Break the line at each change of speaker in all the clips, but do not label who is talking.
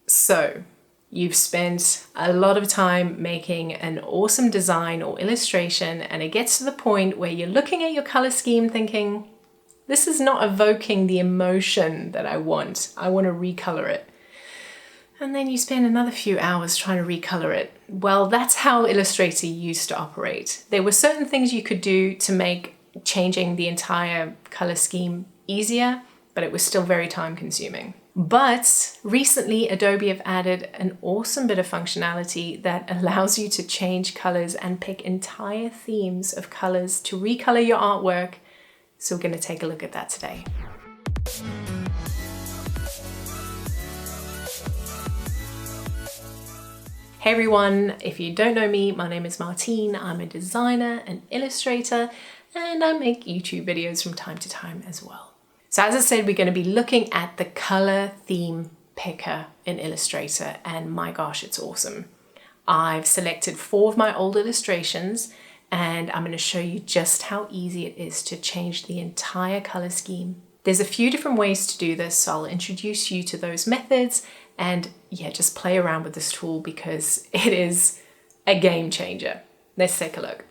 So you've spent a lot of time making an awesome design or illustration, and it gets to the point where you're looking at your color scheme thinking, this is not evoking the emotion that I want. I want to recolor it. And then you spend another few hours trying to recolor it. Well, that's how Illustrator used to operate. There were certain things you could do to make changing the entire color scheme easier, but it was still very time consuming. But recently, Adobe have added an awesome bit of functionality that allows you to change colors and pick entire themes of colors to recolor your artwork. So we're going to take a look at that today. Hey everyone, if you don't know me, my name is Martine. I'm a designer, an illustrator, and I make YouTube videos from time to time as well. So as I said, we're going to be looking at the color theme picker in Illustrator, and my gosh, it's awesome. I've selected 4 of my old illustrations, and I'm going to show you just how easy it is to change the entire color scheme. There's a few different ways to do this, so I'll introduce you to those methods, and yeah, just play around with this tool because it is a game changer. Let's take a look.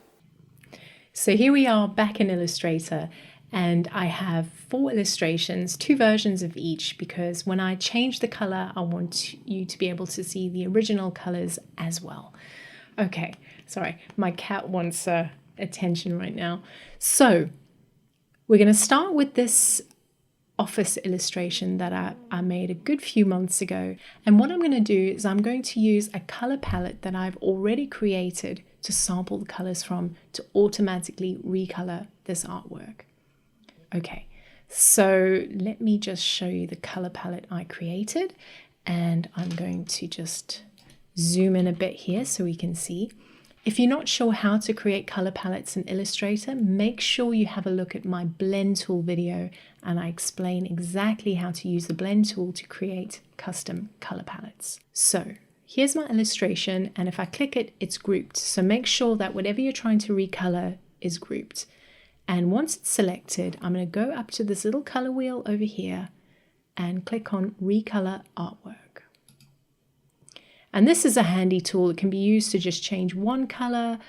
So here we are back in Illustrator, and I have 4 illustrations, 2 versions of each, because when I change the color, I want you to be able to see the original colors as well. Okay, sorry, my cat wants attention right now. So we're going to start with this office illustration that I made a good few months ago. And what I'm going to do is I'm going to use a color palette that I've already created to sample the colors from to automatically recolor this artwork. Okay, so let me just show you the color palette I created, and I'm going to just zoom in a bit here so we can see. If you're not sure how to create color palettes in Illustrator, make sure you have a look at my blend tool video, and I explain exactly how to use the blend tool to create custom color palettes. So here's my illustration, and if I click it, it's grouped. So make sure that whatever you're trying to recolor is grouped. And once it's selected, I'm going to go up to this little color wheel over here and click on Recolor Artwork. And this is a handy tool. It can be used to just change one color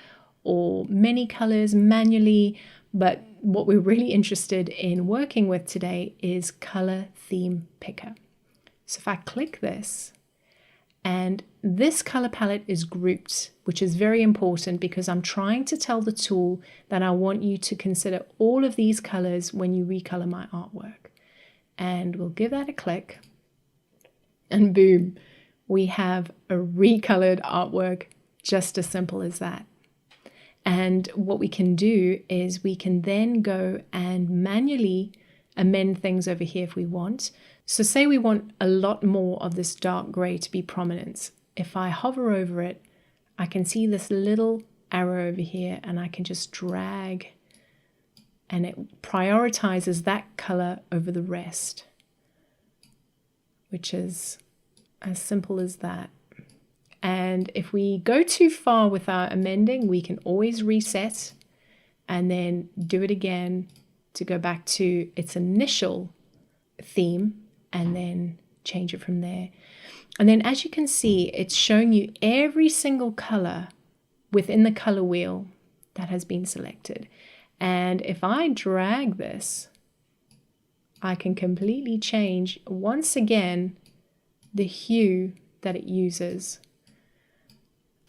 or many colors manually. But what we're really interested in working with today is Color Theme Picker. So if I click this, and this color palette is grouped, which is very important because I'm trying to tell the tool that I want you to consider all of these colors when you recolor my artwork. And we'll give that a click, and boom, we have a recolored artwork, just as simple as that. And what we can do is we can then go and manually amend things over here if we want. So say we want a lot more of this dark gray to be prominent. If I hover over it, I can see this little arrow over here, and I can just drag, and it prioritizes that color over the rest, which is as simple as that. And if we go too far with our amending, we can always reset and then do it again to go back to its initial theme and then change it from there. And then as you can see, it's showing you every single color within the color wheel that has been selected. And if I drag this, I can completely change once again the hue that it uses.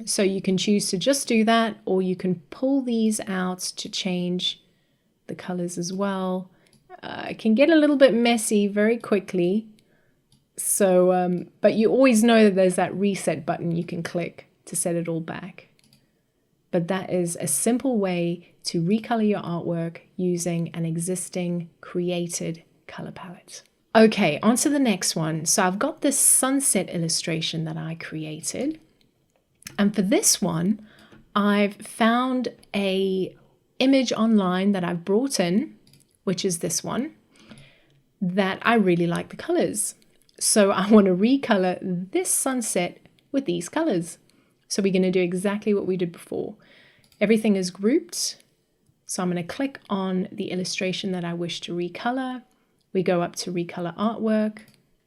So you can choose to just do that, or you can pull these out to change the colors as well. It can get a little bit messy very quickly. So, but you always know that there's that reset button you can click to set it all back. But that is a simple way to recolor your artwork using an existing created color palette. Okay, on to the next one. So I've got this sunset illustration that I created. And for this one, I've found an image online that I've brought in, which is this one, that I really like the colors. So I want to recolor this sunset with these colors. So we're going to do exactly what we did before. Everything is grouped. So I'm going to click on the illustration that I wish to recolor. We go up to recolor artwork,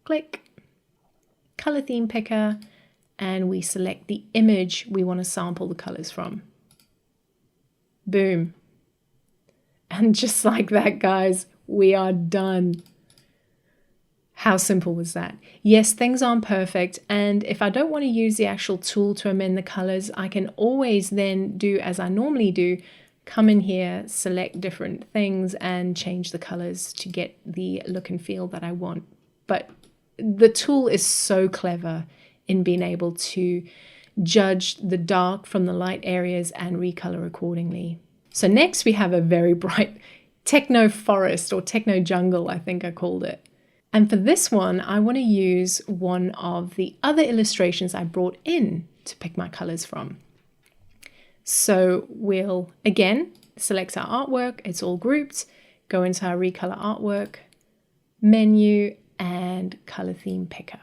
click, color theme picker, and we select the image we want to sample the colors from. Boom. And just like that, guys, we are done. How simple was that? Yes, things aren't perfect, and if I don't want to use the actual tool to amend the colors, I can always then do as I normally do, come in here, select different things and change the colors to get the look and feel that I want. But the tool is so clever in being able to judge the dark from the light areas and recolor accordingly. So next we have a very bright techno forest, or techno jungle, I think I called it. And for this one, I want to use one of the other illustrations I brought in to pick my colors from. So we'll, again, select our artwork. It's all grouped. Go into our recolor artwork menu and color theme picker.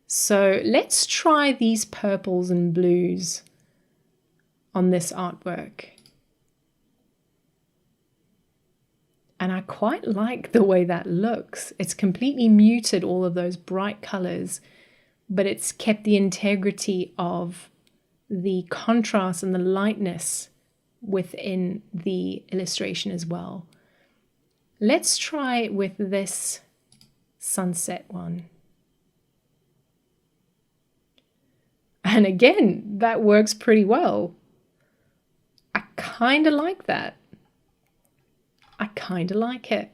So let's try these purples and blues on this artwork. And I quite like the way that looks. It's completely muted all of those bright colors, but it's kept the integrity of the contrast and the lightness within the illustration as well. Let's try with this sunset one. And again, that works pretty well. I kind of like that. I kind of like it.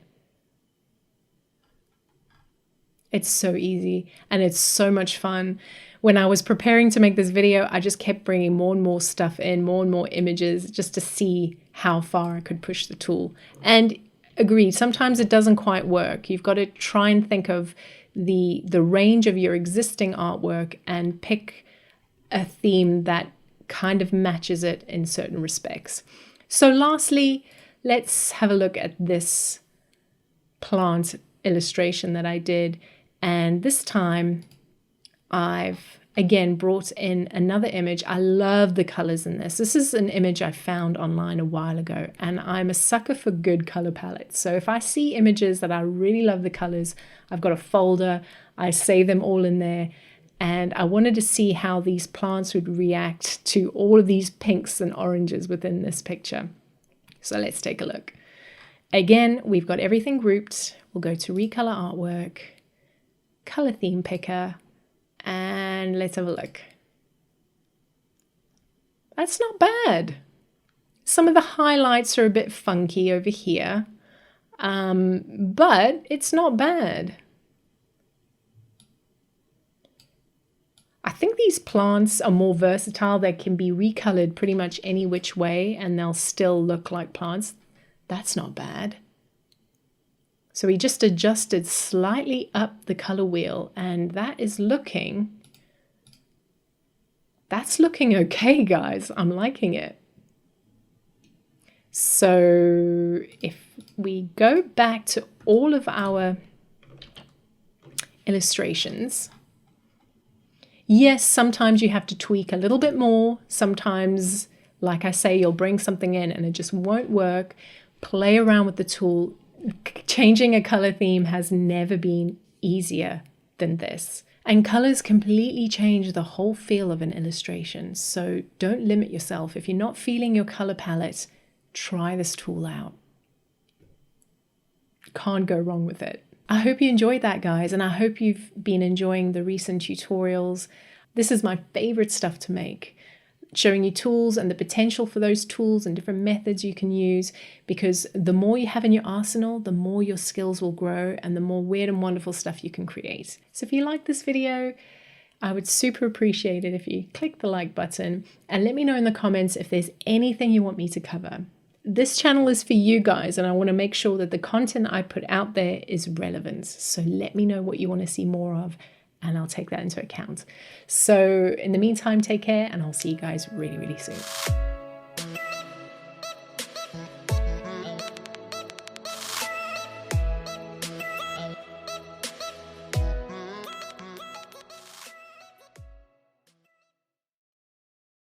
It's so easy and it's so much fun. When I was preparing to make this video, I just kept bringing more and more stuff in, more and more images, just to see how far I could push the tool. And agreed, sometimes it doesn't quite work. You've got to try and think of the range of your existing artwork and pick a theme that kind of matches it in certain respects. So lastly, let's have a look at this plant illustration that I did. And this time I've again brought in another image. I love the colors in this. This is an image I found online a while ago, and I'm a sucker for good color palettes. So if I see images that I really love the colors, I've got a folder, I save them all in there. And I wanted to see how these plants would react to all of these pinks and oranges within this picture. So let's take a look. Again, we've got everything grouped. We'll go to recolor artwork, color theme picker, and let's have a look. That's not bad. Some of the highlights are a bit funky over here, but it's not bad. I think these plants are more versatile. They can be recolored pretty much any which way and they'll still look like plants. That's not bad. So we just adjusted slightly up the color wheel, and that's looking okay, guys. I'm liking it. So if we go back to all of our illustrations, yes, sometimes you have to tweak a little bit more. Sometimes, like I say, you'll bring something in and it just won't work. Play around with the tool. Changing a color theme has never been easier than this. And colors completely change the whole feel of an illustration. So don't limit yourself. If you're not feeling your color palette, try this tool out. Can't go wrong with it. I hope you enjoyed that, guys, and I hope you've been enjoying the recent tutorials. This is my favorite stuff to make, showing you tools and the potential for those tools and different methods you can use, because the more you have in your arsenal, the more your skills will grow and the more weird and wonderful stuff you can create. So if you like this video, I would super appreciate it if you click the like button and let me know in the comments if there's anything you want me to cover. This channel is for you guys, and I want to make sure that the content I put out there is relevant. So let me know what you want to see more of, and I'll take that into account. So in the meantime, take care, and I'll see you guys really, really soon.